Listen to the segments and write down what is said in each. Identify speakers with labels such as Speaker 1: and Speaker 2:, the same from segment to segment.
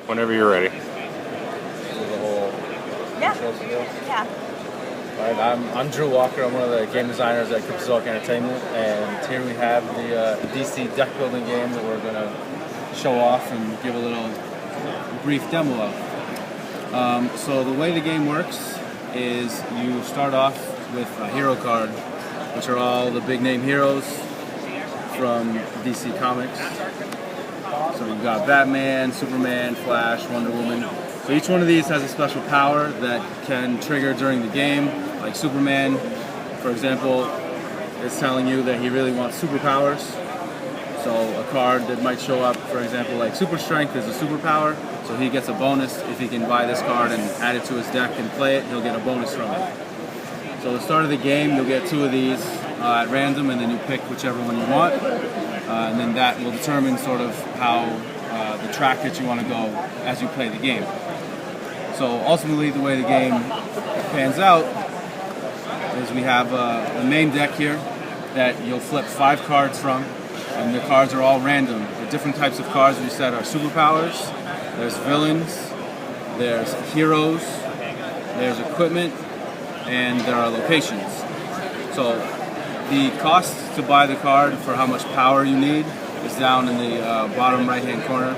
Speaker 1: Whenever you're ready.
Speaker 2: Yeah.
Speaker 3: All right, I'm Drew Walker. I'm one of the game designers at Cryptozoic Entertainment, and here we have the DC deck building game that we're going to show off and give a little brief demo of. So the way the game works is you start off with a hero card, which are all the big name heroes from DC Comics. So you've got Batman, Superman, Flash, Wonder Woman. So each one of these has a special power that can trigger during the game. Like Superman, for example, is telling you that he really wants superpowers. So a card that might show up, for example, like Super Strength is a superpower. So he gets a bonus if he can buy this card and add it to his deck and play it, he'll get a bonus from it. So at the start of the game, you'll get two of these at random, and then you pick whichever one you want. And then that will determine sort of how the track that you want to go as you play the game. So ultimately, the way the game pans out is we have the main deck here that you'll flip 5 cards from, and the cards are all random. The different types of cards we said are superpowers, there's villains, there's heroes, there's equipment, and there are locations. So the cost to buy the card for how much power you need is down in the bottom right-hand corner.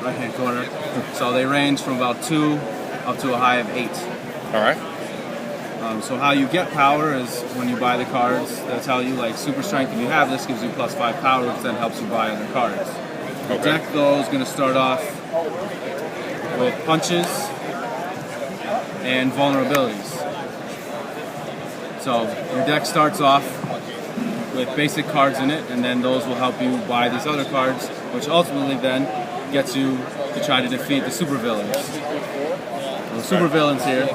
Speaker 3: Right-hand corner. So they range from about 2 up to a high of 8.
Speaker 1: All right.
Speaker 3: So how you get power is when you buy the cards, they'll tell you like Super Strength, if you have this, gives you +5 power, which then helps you buy other cards. The deck though is going to start off with punches and vulnerabilities. So your deck starts off with basic cards in it, and then those will help you buy these other cards, which ultimately then gets you to try to defeat the supervillains. The supervillains here,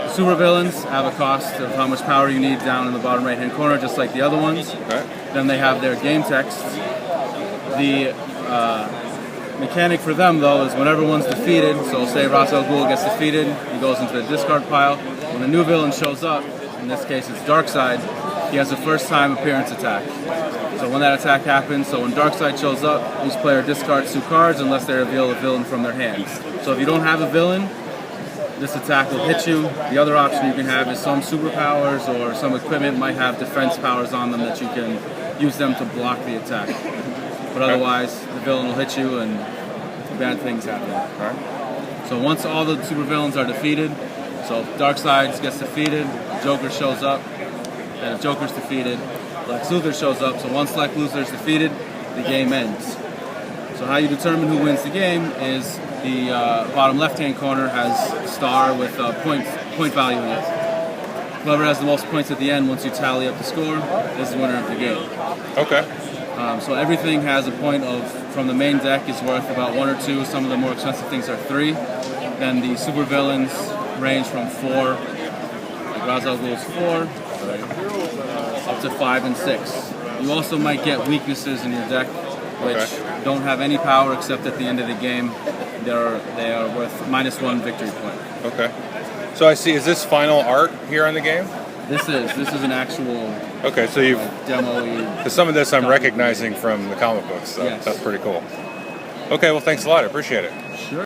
Speaker 3: the supervillains have a cost of how much power you need down in the bottom right-hand corner, just like the other ones.
Speaker 1: Okay.
Speaker 3: Then they have their game text. The mechanic for them, though, is whenever one's defeated, so say Ra's al Ghul gets defeated, he goes into the discard pile. When a new villain shows up, in this case it's Darkseid, he has a first-time appearance attack. So when that attack happens, so when Darkseid shows up, each player discards 2 cards unless they reveal a villain from their hands. So if you don't have a villain, this attack will hit you. The other option you can have is some superpowers or some equipment might have defense powers on them that you can use them to block the attack. But otherwise, the villain will hit you and bad things happen.
Speaker 1: All right.
Speaker 3: So once all the supervillains are defeated, so Darkseid gets defeated, Joker shows up, and if Joker's defeated, Lex Luthor shows up. So once Lex Luthor's defeated, the game ends. So how you determine who wins the game is the bottom left-hand corner has a star with a point value in it. Whoever has the most points at the end, once you tally up the score, is the winner of the game.
Speaker 1: Okay.
Speaker 3: So everything has a point of, from the main deck, is worth about 1 or 2. Some of the more expensive things are 3. Then the supervillains range from 4, like Ra's al Ghul's 4, up to 5 and 6. You also might get weaknesses in your deck, which don't have any power except at the end of the game. They are worth -1 victory point.
Speaker 1: Okay. So I see. Is this final art here on the game?
Speaker 3: This is an actual.
Speaker 1: Okay. So you've
Speaker 3: demo-y.
Speaker 1: Because some of this I'm recognizing from the comic books. So
Speaker 3: Yes.
Speaker 1: That's pretty cool. Okay. Well, thanks a lot. I appreciate it.
Speaker 3: Sure.